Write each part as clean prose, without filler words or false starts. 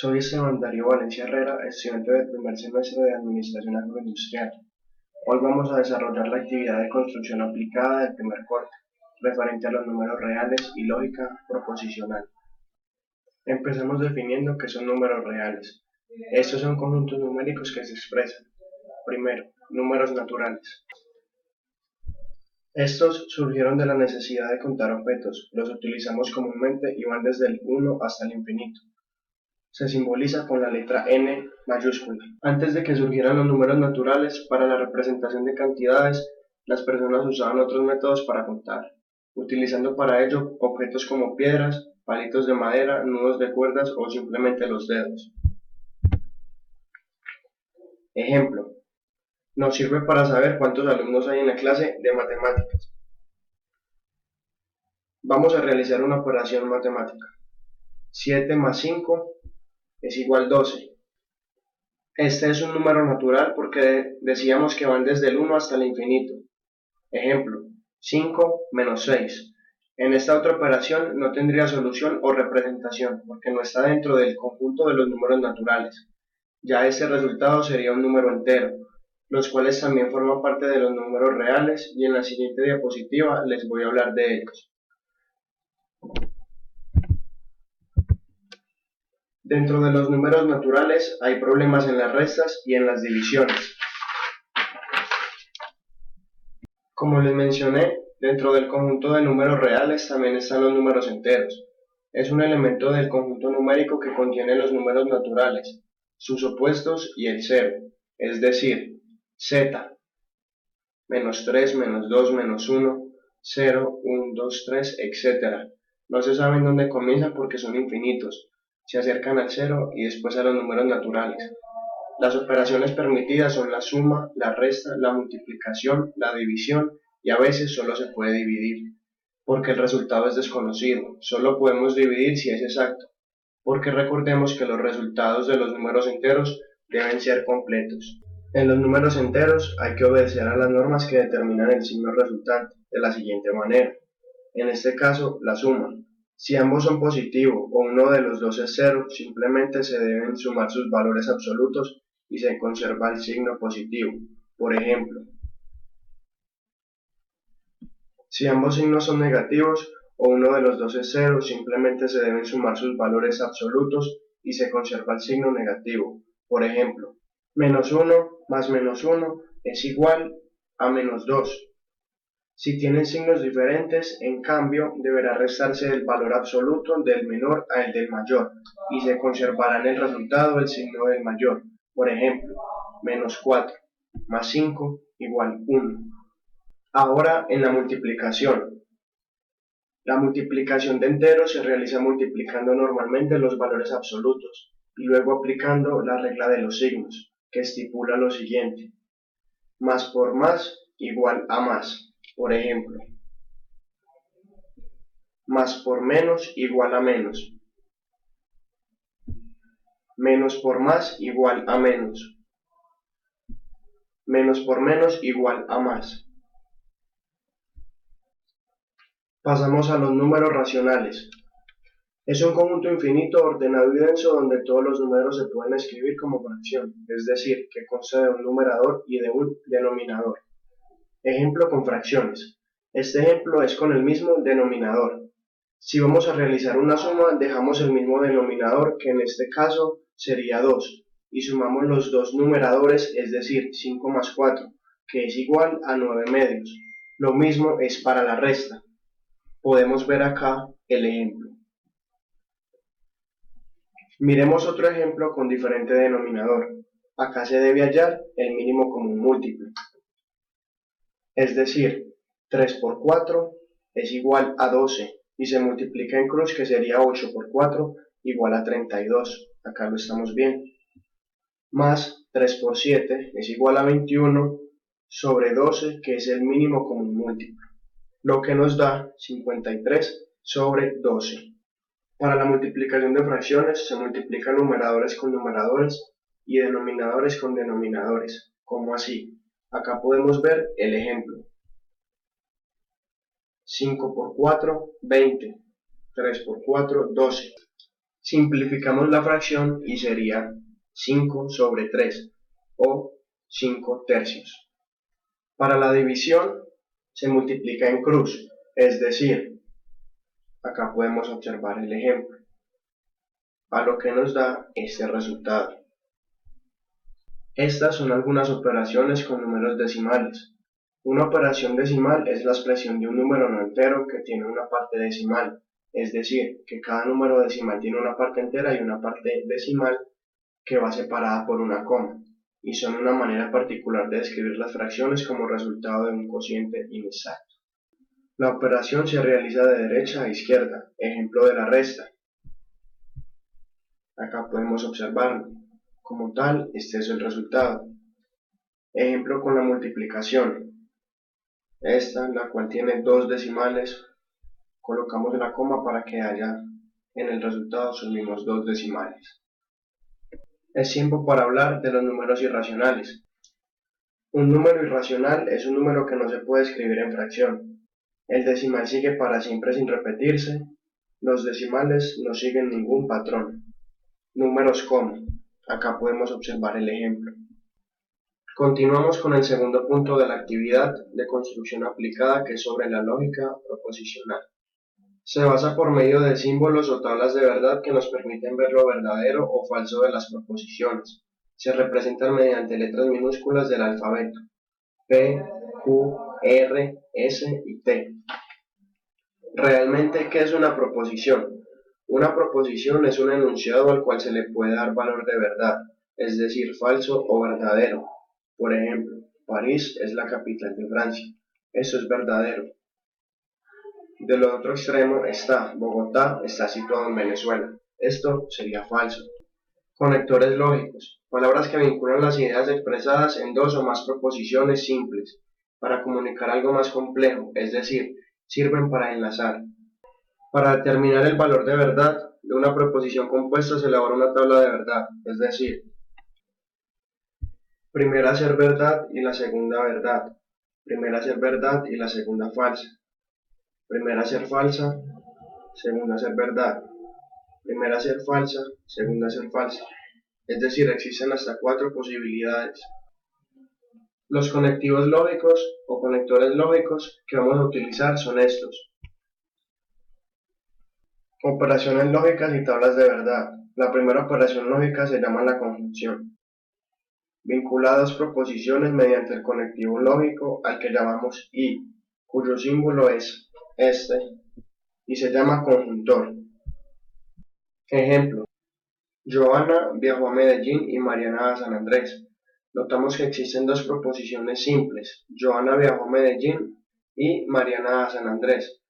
Soy Esteban Darío Valencia Herrera, estudiante del primer semestre de Administración Agroindustrial. Hoy vamos a desarrollar la actividad de construcción aplicada del primer corte, referente a los números reales y lógica proposicional. Empecemos definiendo qué son números reales. Estos son conjuntos numéricos que se expresan. Primero, números naturales. Estos surgieron de la necesidad de contar objetos, los utilizamos comúnmente y van desde el 1 hasta el infinito. Se simboliza con la letra N mayúscula. Antes de que surgieran los números naturales, para la representación de cantidades, las personas usaban otros métodos para contar, utilizando para ello objetos como piedras, palitos de madera, nudos de cuerdas o simplemente los dedos. Ejemplo, nos sirve para saber cuántos alumnos hay en la clase de matemáticas. Vamos a realizar una operación matemática. 7 más 5 es igual a 12. Este es un número natural porque decíamos que van desde el 1 hasta el infinito. Ejemplo, 5 menos 6. En esta otra operación no tendría solución o representación porque no está dentro del conjunto de los números naturales. Ya ese resultado sería un número entero, los cuales también forman parte de los números reales y en la siguiente diapositiva les voy a hablar de ellos. Dentro de los números naturales hay problemas en las restas y en las divisiones. Como les mencioné, dentro del conjunto de números reales también están los números enteros. Es un elemento del conjunto numérico que contiene los números naturales, sus opuestos y el cero, es decir, z, menos 3, menos 2, menos 1, 0, 1, 2, 3, etc. No se saben dónde comienzan porque son infinitos, se acercan al cero y después a los números naturales. Las operaciones permitidas son la suma, la resta, la multiplicación, la división y a veces solo se puede dividir, porque el resultado es desconocido. Solo podemos dividir si es exacto, porque recordemos que los resultados de los números enteros deben ser completos. En los números enteros hay que obedecer a las normas que determinan el signo resultante de la siguiente manera. En este caso, la suma. Si ambos son positivos o uno de los dos es cero, simplemente se deben sumar sus valores absolutos y se conserva el signo positivo. Por ejemplo, si ambos signos son negativos o uno de los dos es cero, simplemente se deben sumar sus valores absolutos y se conserva el signo negativo. Por ejemplo, menos 1 más menos 1 es igual a menos 2. Si tienen signos diferentes, en cambio, deberá restarse el valor absoluto del menor al del mayor y se conservará en el resultado el signo del mayor. Por ejemplo, menos 4 más 5 igual 1. Ahora en la multiplicación. La multiplicación de enteros se realiza multiplicando normalmente los valores absolutos y luego aplicando la regla de los signos, que estipula lo siguiente. Más por más igual a más. Por ejemplo, más por menos igual a menos. Menos por más igual a menos. Menos por menos igual a más. Pasamos a los números racionales. Es un conjunto infinito ordenado y denso donde todos los números se pueden escribir como fracción, es decir, que consta de un numerador y de un denominador. Ejemplo con fracciones. Este ejemplo es con el mismo denominador. Si vamos a realizar una suma, dejamos el mismo denominador, que en este caso sería 2, y sumamos los dos numeradores, es decir, 5 más 4, que es igual a 9 medios. Lo mismo es para la resta. Podemos ver acá el ejemplo. Miremos otro ejemplo con diferente denominador. Acá se debe hallar el mínimo común múltiplo. Es decir, 3 por 4 es igual a 12 y se multiplica en cruz, que sería 8 por 4 igual a 32. Acá lo estamos bien. Más 3 por 7 es igual a 21 sobre 12, que es el mínimo común múltiplo, lo que nos da 53 sobre 12. Para la multiplicación de fracciones se multiplican numeradores con numeradores y denominadores con denominadores. ¿Cómo así? Acá podemos ver el ejemplo. 5 por 4, 20. 3 por 4, 12. Simplificamos la fracción y sería 5 sobre 3 o 5 tercios. Para la división se multiplica en cruz, es decir, acá podemos observar el ejemplo, a lo que nos da este resultado. Estas son algunas operaciones con números decimales. Una operación decimal es la expresión de un número no entero que tiene una parte decimal, es decir, que cada número decimal tiene una parte entera y una parte decimal que va separada por una coma, y son una manera particular de describir las fracciones como resultado de un cociente inexacto. La operación se realiza de derecha a izquierda, ejemplo de la resta. Acá podemos observarlo. Como tal, este es el resultado. Ejemplo con la multiplicación. Esta, la cual tiene dos decimales, colocamos la coma para que haya en el resultado sus mismos dos decimales. Es tiempo para hablar de los números irracionales. Un número irracional es un número que no se puede escribir en fracción. El decimal sigue para siempre sin repetirse. Los decimales no siguen ningún patrón. Números como. Acá podemos observar el ejemplo. Continuamos con el segundo punto de la actividad de construcción aplicada, que es sobre la lógica proposicional. Se basa por medio de símbolos o tablas de verdad que nos permiten ver lo verdadero o falso de las proposiciones. Se representan mediante letras minúsculas del alfabeto: P, Q, R, S y T. Realmente, ¿qué es una proposición? Una proposición es un enunciado al cual se le puede dar valor de verdad, es decir, falso o verdadero. Por ejemplo, París es la capital de Francia. Eso es verdadero. Del otro extremo está Bogotá, está situado en Venezuela. Esto sería falso. Conectores lógicos. Palabras que vinculan las ideas expresadas en dos o más proposiciones simples para comunicar algo más complejo, es decir, sirven para enlazar. Para determinar el valor de verdad de una proposición compuesta se elabora una tabla de verdad, es decir, primera ser verdad y la segunda verdad, primera ser verdad y la segunda falsa, primera ser falsa, segunda ser verdad, primera ser falsa, segunda ser falsa. Es decir, existen hasta 4 posibilidades. Los conectivos lógicos o conectores lógicos que vamos a utilizar son estos. Operaciones lógicas y tablas de verdad. La primera operación lógica se llama la conjunción. Vincula dos proposiciones mediante el conectivo lógico al que llamamos y, cuyo símbolo es este, y se llama conjuntor. Ejemplo: Joana viajó a Medellín y Mariana a San Andrés. Notamos que existen dos proposiciones simples: Joana viajó a Medellín y Mariana a San Andrés.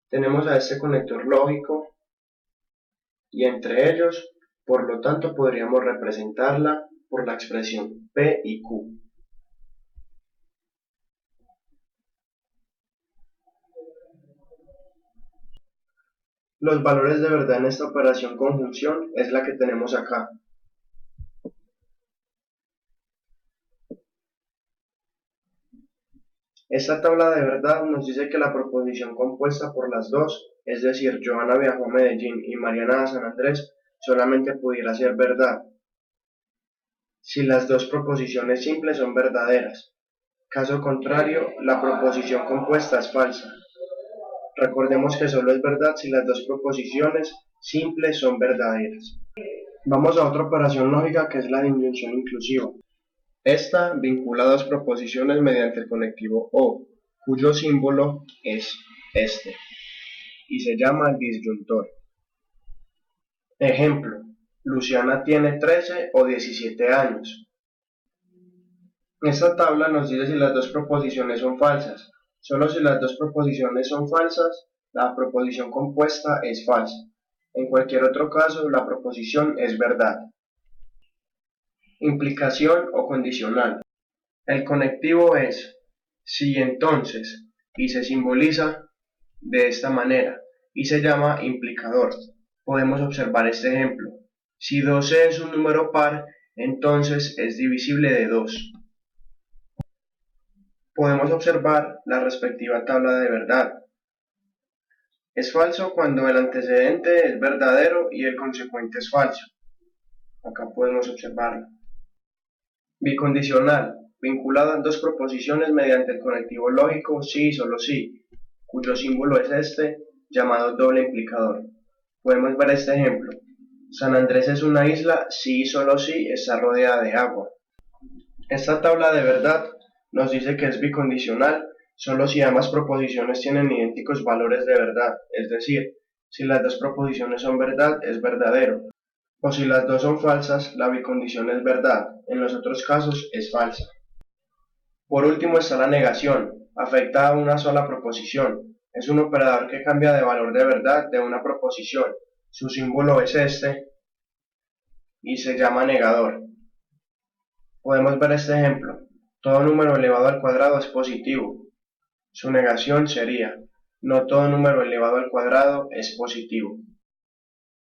Tenemos a este conector lógico y entre ellos, por lo tanto, podríamos representarla por la expresión P y Q. Los valores de verdad en esta operación conjunción es la que tenemos acá. Esta tabla de verdad nos dice que la proposición compuesta por las dos, es decir, Joana viajó a Medellín y Mariana a San Andrés, solamente pudiera ser verdad si las dos proposiciones simples son verdaderas. Caso contrario, la proposición compuesta es falsa. Recordemos que solo es verdad si las dos proposiciones simples son verdaderas. Vamos a otra operación lógica, que es la disyunción inclusiva. Esta vincula dos proposiciones mediante el conectivo O, cuyo símbolo es este, y se llama disyuntor. Ejemplo: Luciana tiene 13 o 17 años. Esta tabla nos dice si las dos proposiciones son falsas. Solo si las dos proposiciones son falsas, la proposición compuesta es falsa. En cualquier otro caso, la proposición es verdad. Implicación o condicional. El conectivo es si entonces y se simboliza de esta manera y se llama implicador. Podemos observar este ejemplo: si 12 es un número par, entonces es divisible de 2. Podemos observar la respectiva tabla de verdad. Es falso cuando el antecedente es verdadero y el consecuente es falso. Acá podemos observarlo. Bicondicional, vinculado a dos proposiciones mediante el conectivo lógico sí y solo sí, cuyo símbolo es este, llamado doble implicador. Podemos ver este ejemplo. San Andrés es una isla sí y solo sí está rodeada de agua. Esta tabla de verdad nos dice que es bicondicional solo si ambas proposiciones tienen idénticos valores de verdad, es decir, si las dos proposiciones son verdad, es verdadero, o si las dos son falsas, la bicondición es verdad, en los otros casos es falsa. Por último está la negación, afecta a una sola proposición, es un operador que cambia de valor de verdad de una proposición, su símbolo es este y se llama negador. Podemos ver este ejemplo, todo número elevado al cuadrado es positivo. Su negación sería, no todo número elevado al cuadrado es positivo.